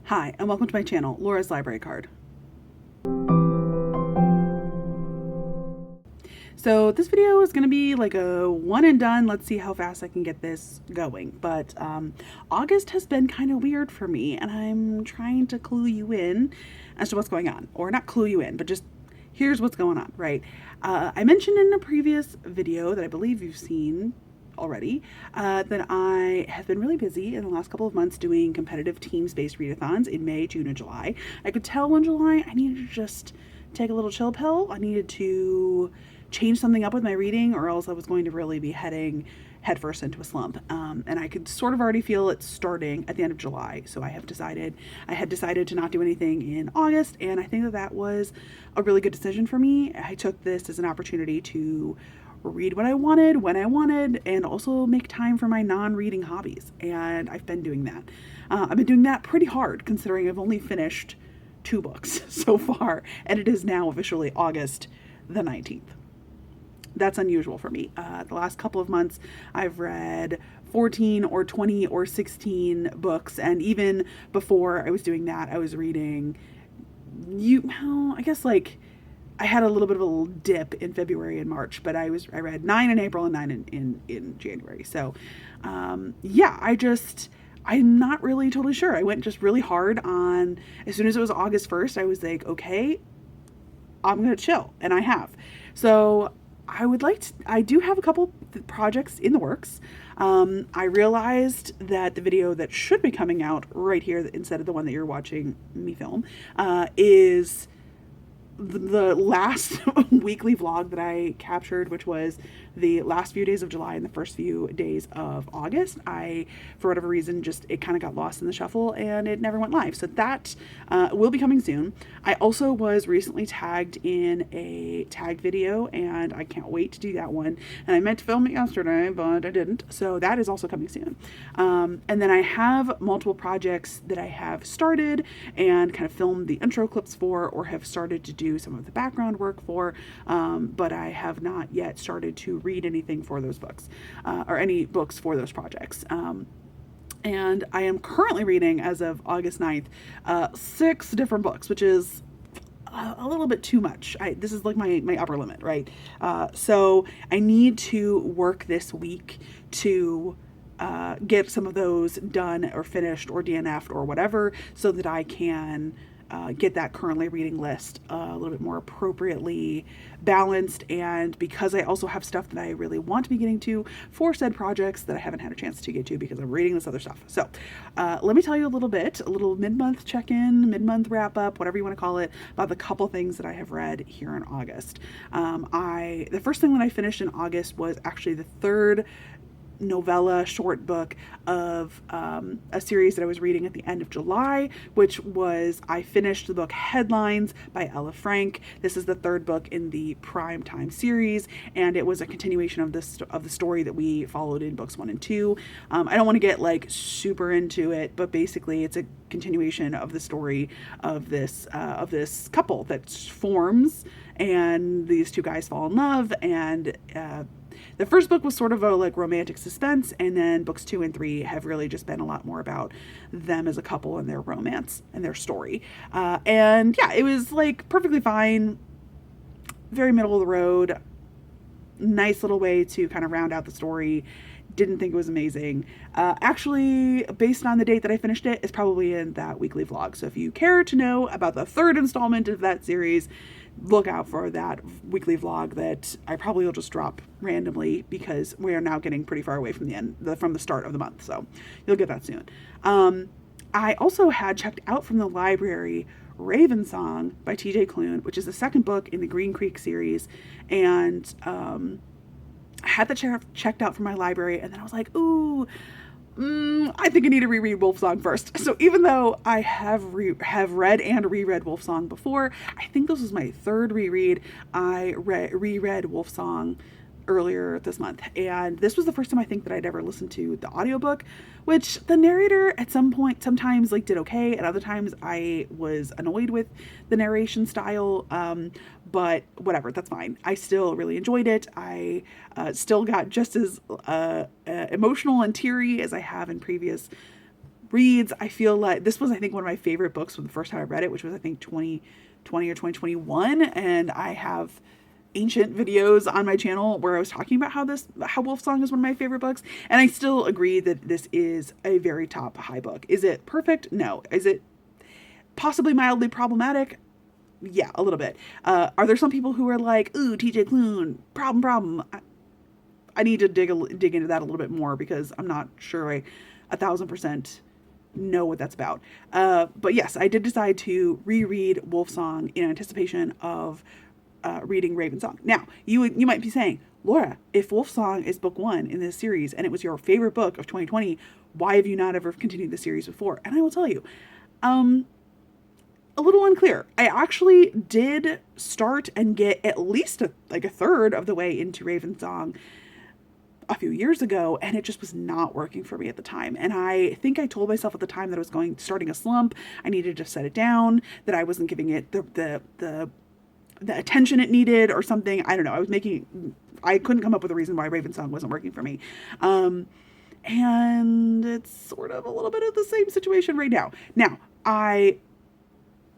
Hi, and welcome to my channel, Laura's Library Card. So this video is going to be like a one and done. Let's see how fast I can get this going. But August has been kind of weird for me, and I'm trying to clue you in as to what's going on. Or not clue you in, but just here's what's going on, right? I mentioned in a previous video that I believe you've seen already, that I have been really busy in the last couple of months doing competitive teams-based readathons in May, June, and July. I could tell in July I needed to just take a little chill pill. I needed to change something up with my reading, or else I was going to really be heading headfirst into a slump. And I could sort of already feel it starting at the end of July. So I had decided to not do anything in August, and I think that was a really good decision for me. I took this as an opportunity to read what I wanted, when I wanted, and also make time for my non-reading hobbies. And I've been doing that. I've been doing that pretty hard, considering I've only finished 2 books so far, and it is now officially August the 19th. That's unusual for me. The last couple of months, I've read 14 or 20 or 16 books, and even before I was doing that, I was reading, I guess like, I had a little bit of a dip in February and March, but I read 9 in April and 9 in January. So, yeah, I'm not really totally sure. I went just really hard on, as soon as it was August 1st, I was like, okay, I'm going to chill. And I have. So I do have a couple projects in the works. I realized that the video that should be coming out right here, instead of the one that you're watching me film, is the last weekly vlog that I captured, which was the last few days of July and the first few days of August. For whatever reason, it kind of got lost in the shuffle and it never went live. So that will be coming soon. I also was recently tagged in a tag video, and I can't wait to do that one. And I meant to film it yesterday, but I didn't. So that is also coming soon. And then I have multiple projects that I have started and kind of filmed the intro clips for, or have started to do some of the background work for, but I have not yet started to read anything for those books, or any books for those projects. And I am currently reading, as of August 9th, 6 different books, which is a little bit too much. This is like my upper limit, right? So I need to work this week to get some of those done or finished or DNF'd or whatever, so that I can get that currently reading list a little bit more appropriately balanced. And because I also have stuff that I really want to be getting to for said projects that I haven't had a chance to get to because I'm reading this other stuff. So let me tell you a little mid-month check-in, mid-month wrap-up, whatever you want to call it, about the couple things that I have read here in August. The first thing that I finished in August was actually the 3rd novella short book of a series that I was reading at the end of July, which was, I finished the book Headlines by Ella Frank. This is the 3rd book in the Prime Time series, and it was a continuation of the story that we followed in books 1 and 2. I don't want to get like super into it, but basically it's a continuation of the story of this couple that forms, and these 2 guys fall in love. And the first book was sort of a like romantic suspense, and then books 2 and 3 have really just been a lot more about them as a couple and their romance and their story. And yeah, it was like perfectly fine, very middle of the road, nice little way to kind of round out the story. Didn't think it was amazing. Actually, based on the date that I finished it, it's probably in that weekly vlog. So if you care to know about the 3rd installment of that series, look out for that weekly vlog that I probably will just drop randomly, because we are now getting pretty far away from the start of the month. So you'll get that soon. I also had checked out from the library Ravensong by TJ Klune, which is the 2nd book in the Green Creek series. And I had that checked out from my library, and then I was like, ooh, I think I need to reread Wolfsong first. So even though I have read and reread Wolfsong before, I think this was my 3rd reread. I reread Wolfsong earlier this month, and this was the first time I think that I'd ever listened to the audiobook, which the narrator at some point sometimes like did okay, and other times I was annoyed with the narration style, but whatever, that's fine. I still really enjoyed it. I still got just as emotional and teary as I have in previous reads. I feel like this was, I think, one of my favorite books from the first time I read it, which was, I think, 2020 or 2021. And I have ancient videos on my channel where I was talking about how Wolfsong is one of my favorite books. And I still agree that this is a very top high book. Is it perfect? No. Is it possibly mildly problematic? Yeah, a little bit. Are there some people who are like, ooh, TJ Klune, problem? I need to dig into that a little bit more because I'm not sure I 1,000% know what that's about. But yes, I did decide to reread Wolfsong in anticipation of reading Ravensong. Now, you might be saying, Laura, if Wolfsong is book 1 in this series and it was your favorite book of 2020, why have you not ever continued the series before? And I will tell you, a little unclear. I actually did start and get at least a third of the way into Ravensong a few years ago, and it just was not working for me at the time. And I think I told myself at the time that I was starting a slump. I needed to set it down, that I wasn't giving it the attention it needed or something. I don't know. I couldn't come up with a reason why Ravensong wasn't working for me. And it's sort of a little bit of the same situation right now. Now, I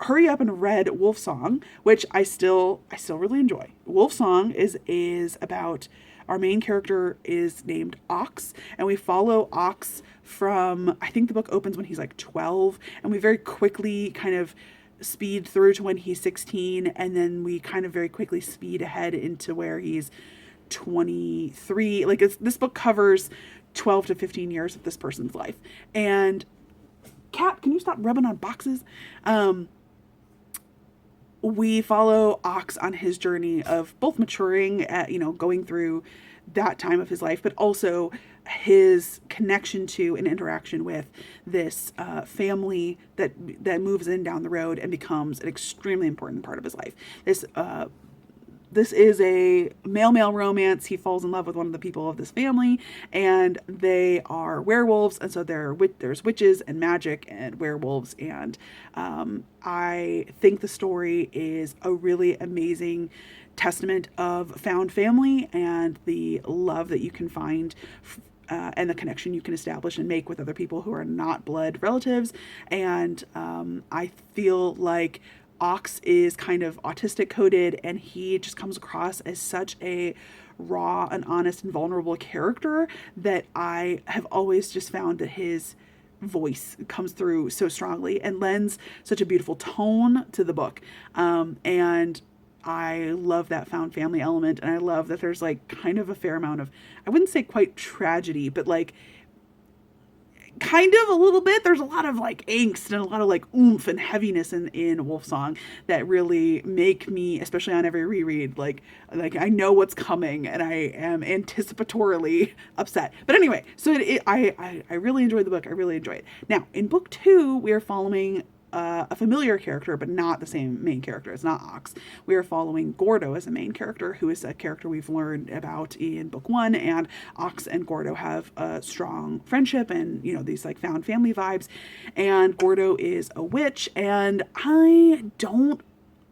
hurry up and read Wolfsong, which I still really enjoy. Wolfsong is about, our main character is named Ox, and we follow Ox from, I think the book opens when he's like 12, and we very quickly kind of speed through to when he's 16, and then we kind of very quickly speed ahead into where he's 23. Like, this book covers 12 to 15 years of this person's life. And Cat, can you stop rubbing on boxes? We follow Ox on his journey of both maturing at, going through that time of his life, but also his connection to and interaction with this family that moves in down the road and becomes an extremely important part of his life. This is a male romance. He falls in love with one of the people of this family, and they are werewolves, and so there's witches and magic and werewolves, and I think the story is a really amazing testament of found family and the love that you can find and the connection you can establish and make with other people who are not blood relatives. And I feel like Ox is kind of autistic coded, and he just comes across as such a raw and honest and vulnerable character that I have always just found that his voice comes through so strongly and lends such a beautiful tone to the book. And I love that found family element, and I love that there's like kind of a fair amount of, I wouldn't say quite tragedy, but like kind of a little bit. There's a lot of like angst and a lot of like oomph and heaviness in Wolfsong that really make me, especially on every reread, like I know what's coming and I am anticipatorily upset. But anyway, so I really enjoyed the book. I really enjoy it. Now, in book 2, we are following a familiar character, but not the same main character. It's not Ox. We are following Gordo as a main character, who is a character we've learned about in book 1, and Ox and Gordo have a strong friendship and, these like found family vibes. And Gordo is a witch, and I don't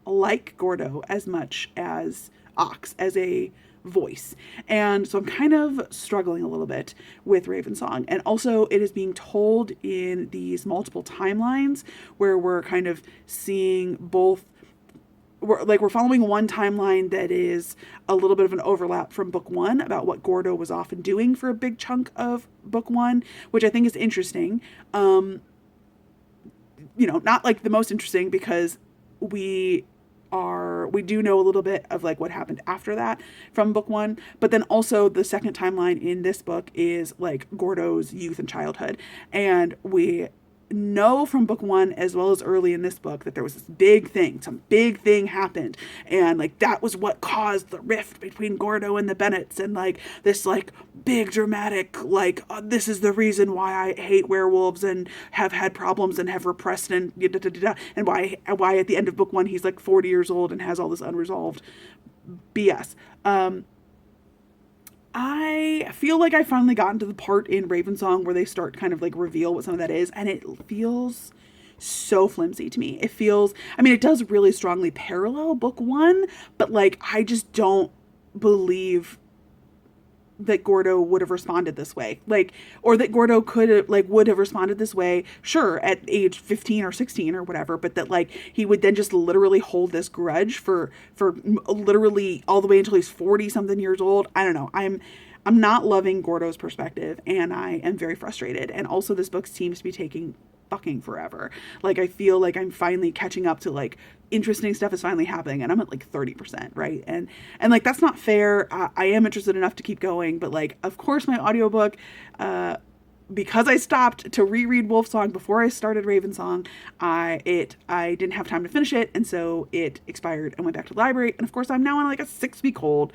like Gordo as much as Ox as a voice. And so I'm kind of struggling a little bit with Ravensong. And also it is being told in these multiple timelines where we're kind of seeing both. We're following one timeline that is a little bit of an overlap from book 1 about what Gordo was often doing for a big chunk of book 1, which I think is interesting. Not like the most interesting, because we do know a little bit of like what happened after that from book 1, but then also the second timeline in this book is like Gordo's youth and childhood, and we know from book 1 as well as early in this book that there was this some big thing happened, and like that was what caused the rift between Gordo and the Bennetts, and like this like big dramatic like this is the reason why I hate werewolves and have had problems and have repressed and and why at the end of book 1 he's like 40 years old and has all this unresolved BS. I feel like I finally gotten to the part in Ravensong where they start kind of like reveal what some of that is, and it feels so flimsy to me. It does really strongly parallel book 1, but like I just don't believe that Gordo would have responded this way, like, or that Gordo could like would have responded this way, sure, at age 15 or 16 or whatever, but that like he would then just literally hold this grudge for literally all the way until he's 40 something years old. I don't know. I'm not loving Gordo's perspective, and I am very frustrated. And also, this book seems to be taking fucking forever. Like, I feel like I'm finally catching up to like interesting stuff is finally happening, and I'm at like 30%, right? And like that's not fair. I am interested enough to keep going, but like, of course, my audiobook, because I stopped to reread Wolfsong before I started Ravensong, I didn't have time to finish it, and so it expired and went back to the library. And of course, I'm now on like a 6-week hold.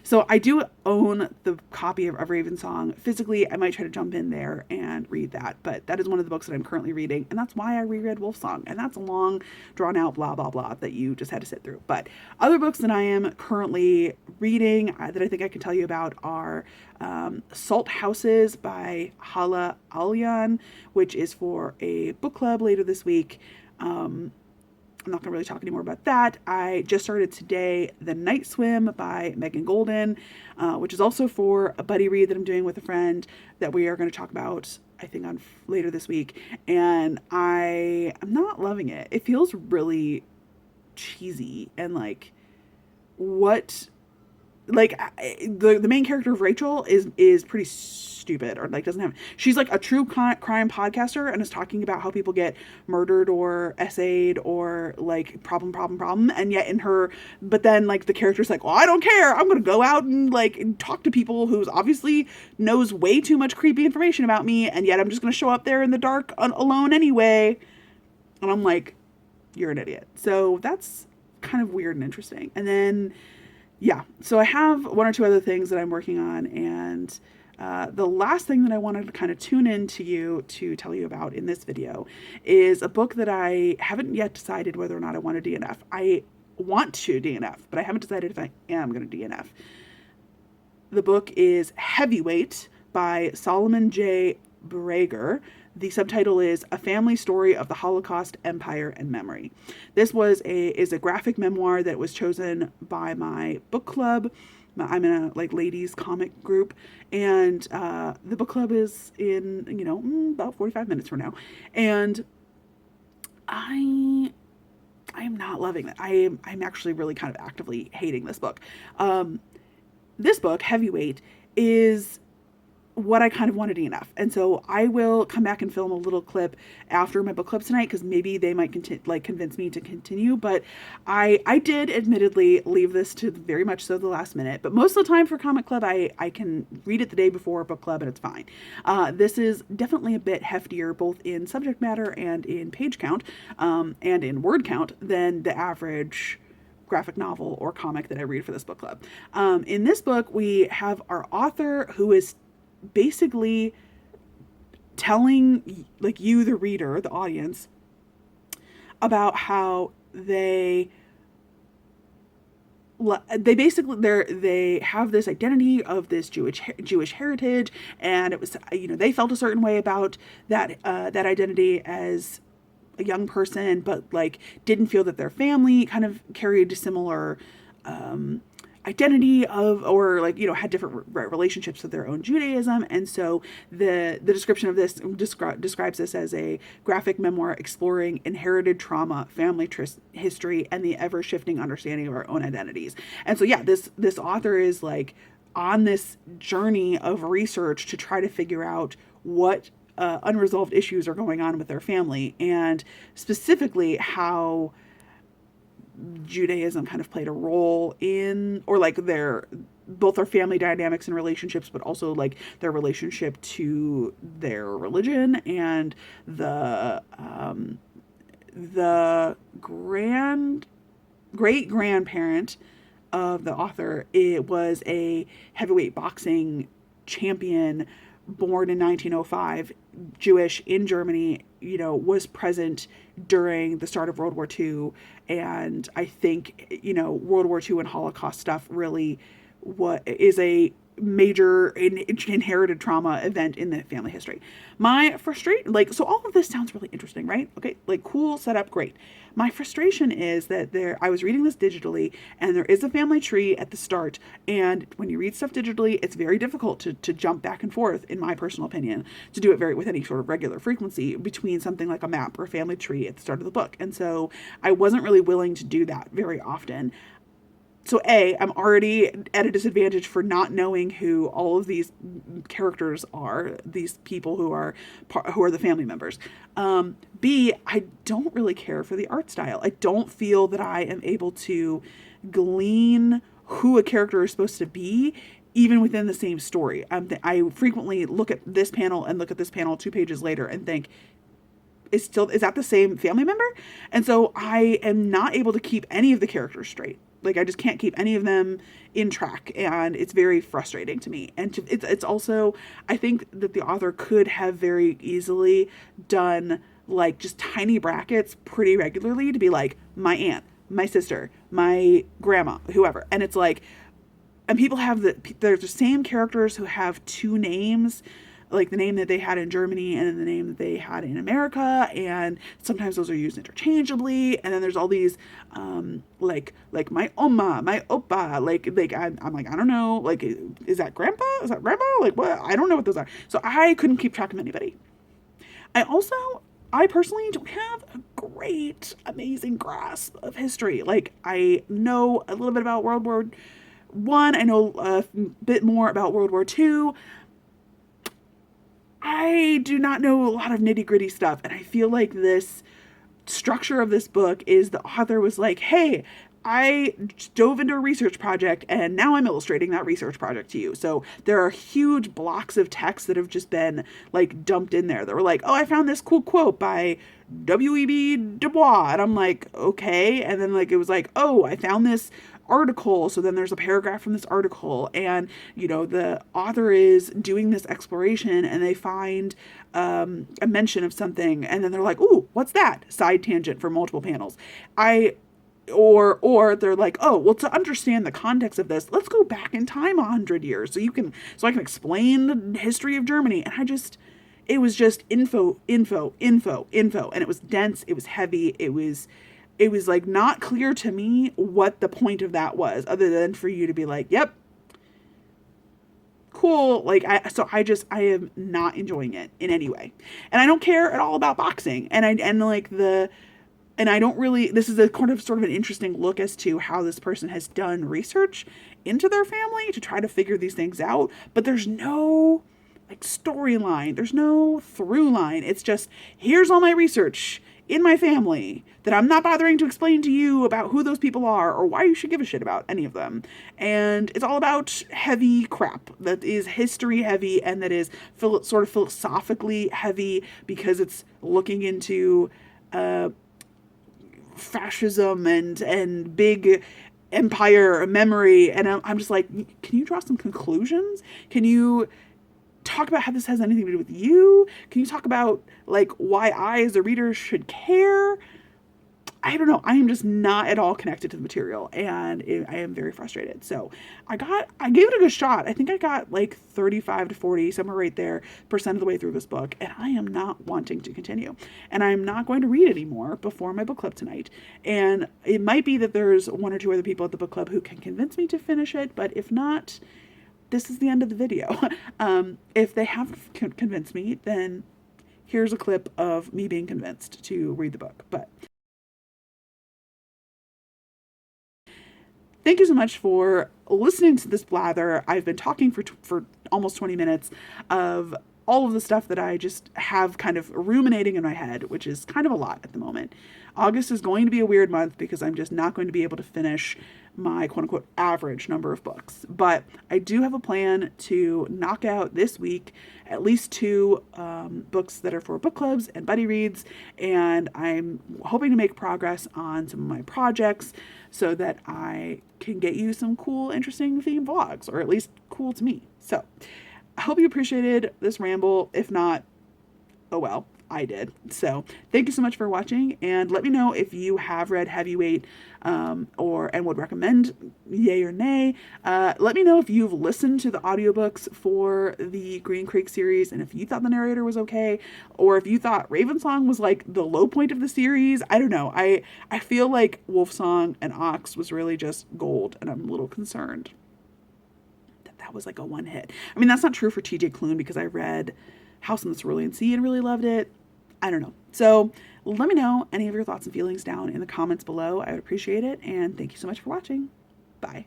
So I do own the copy of Ravensong physically. I might try to jump in there and read that, but that is one of the books that I'm currently reading, and that's why I reread Wolfsong. And that's a long, drawn out blah blah blah that you just had to sit through. But other books that I am currently reading that I think I can tell you about are Salt Houses by Hala Alyan, which is for a book club later this week. I'm not going to really talk anymore about that. I just started today The Night Swim by Megan Goldin, which is also for a buddy read that I'm doing with a friend that we are going to talk about, I think, on later this week. And I'm not loving it. It feels really cheesy and like what... Like the main character of Rachel is pretty stupid, or like doesn't have, she's like a true crime podcaster and is talking about how people get murdered or essayed or like problem, and yet but then like the character's like, well, I don't care, I'm gonna go out and like talk to people who's obviously knows way too much creepy information about me, and yet I'm just gonna show up there in the dark alone anyway. And I'm like, you're an idiot. So that's kind of weird and interesting. And then yeah, so I have one or two other things that I'm working on, and the last thing that I wanted to kind of tune in to you to tell you about in this video is a book that I haven't yet decided whether or not I want to DNF. I want to DNF, but I haven't decided if I am going to DNF. The book is Heavyweight by Solomon J. Brager. The subtitle is A Family Story of the Holocaust, Empire, and Memory. This is a graphic memoir that was chosen by my book club. I'm in a like ladies comic group, and the book club is in about 45 minutes from now, and I am not loving it. I'm actually really kind of actively hating this book. This book, Heavyweight, is what I kind of wanted enough. And so I will come back and film a little clip after my book club tonight, because maybe they might convince me to continue. But I did admittedly leave this to very much so the last minute. But most of the time for comic club, I can read it the day before book club and it's fine. This is definitely a bit heftier, both in subject matter and in page count, and in word count than the average graphic novel or comic that I read for this book club. In this book, we have our author who is basically telling like you, the reader, the audience, about how they basically they have this identity of this Jewish heritage, and it was they felt a certain way about that identity as a young person, but like didn't feel that their family kind of carried a similar identity of, or like had different relationships with their own Judaism. And so the description of this describes this as a graphic memoir exploring inherited trauma, family history, and the ever shifting understanding of our own identities. And so yeah, this author is like on this journey of research to try to figure out what unresolved issues are going on with their family, and specifically how Judaism kind of played a role in, or like both their family dynamics and relationships, but also like their relationship to their religion. And the great grandparent of the author, it was a heavyweight boxing champion born in 1905, Jewish, in Germany, was present during the start of World War II. And I think, World War II and Holocaust stuff really is a major inherited trauma event in the family history. My frustration, like, so all of this sounds really interesting, right? Okay, like, cool setup, great. My frustration is that I was reading this digitally, and there is a family tree at the start, and when you read stuff digitally, it's very difficult to jump back and forth, in my personal opinion, to do it with any sort of regular frequency between something like a map or a family tree at the start of the book. And so I wasn't really willing to do that very often. So I'm already at a disadvantage for not knowing who all of these characters are, these people who are the family members. B, I don't really care for the art style. I don't feel that I am able to glean who a character is supposed to be, even within the same story. I frequently look at this panel and look at this panel 2 pages later and think, is that the same family member? And so I am not able to keep any of the characters straight. Like, I just can't keep any of them in track, and it's very frustrating to me. And it's also, I think that the author could have very easily done, like, just tiny brackets pretty regularly to be like, my aunt, my sister, my grandma, whoever. And it's like, and people have there's the same characters who have 2 names, like the name that they had in Germany and then the name that they had in America, and sometimes those are used interchangeably. And then there's all these like my oma, my opa, like I'm like, I don't know, like, is that grandpa, is that grandpa, like, what? I don't know what those are. So I couldn't keep track of anybody. I personally don't have a great, amazing grasp of history. Like, I know a little bit about World War I. I know a bit more about World War II. I do not know a lot of nitty gritty stuff. And I feel like this structure of this book is the author was like, hey, I dove into a research project and now I'm illustrating that research project to you. So there are huge blocks of text that have just been like dumped in there. They were like, oh, I found this cool quote by W.E.B. Du Bois. And I'm like, okay. And then like, it was like, oh, I found this article. So then there's a paragraph from this article, and the author is doing this exploration and they find a mention of something, and then they're like, ooh, what's that? Side tangent for multiple panels. Or they're like, oh, well, to understand the context of this, let's go back in time 100 years so I can explain the history of Germany. And it was just info, and it was dense, it was heavy, it was like not clear to me what the point of that was, other than for you to be like, yep, cool. Like, I am not enjoying it in any way. And I don't care at all about boxing. And I don't really, this is a kind of sort of an interesting look as to how this person has done research into their family to try to figure these things out. But there's no like storyline. There's no through line. It's just, here's all my research in my family that I'm not bothering to explain to you about who those people are or why you should give a shit about any of them. And it's all about heavy crap that is history heavy and that is sort of philosophically heavy, because it's looking into fascism and big empire memory. And I'm just like, can you draw some conclusions? Can you talk about how this has anything to do with you? Can you talk about like why I as a reader should care? I don't know. I am just not at all connected to the material, and I am very frustrated. So I gave it a good shot. I think I got like 35 to 40, somewhere right there, percent of the way through this book, and I am not wanting to continue. And I'm not going to read anymore before my book club tonight. And it might be that there's 1 or 2 other people at the book club who can convince me to finish it, but if not, this is the end of the video. If they have convinced me, then here's a clip of me being convinced to read the book. But thank you so much for listening to this blather. I've been talking for almost 20 minutes of all of the stuff that I just have kind of ruminating in my head, which is kind of a lot at the moment. August is going to be a weird month because I'm just not going to be able to finish my quote-unquote average number of books. But I do have a plan to knock out this week at least 2 books that are for book clubs and buddy reads, and I'm hoping to make progress on some of my projects so that I can get you some cool, interesting theme vlogs, or at least cool to me. So I hope you appreciated this ramble. If not, oh well. I did. So thank you so much for watching, and let me know if you have read Heavyweight and would recommend, yay or nay. Let me know if you've listened to the audiobooks for the Green Creek series and if you thought the narrator was okay, or if you thought Ravensong was like the low point of the series. I don't know. I feel like Wolfsong and Ox was really just gold, and I'm a little concerned that was like a one hit. I mean, that's not true for TJ Klune because I read House in the Cerulean Sea and really loved it. I don't know. So let me know any of your thoughts and feelings down in the comments below. I would appreciate it. And thank you so much for watching. Bye.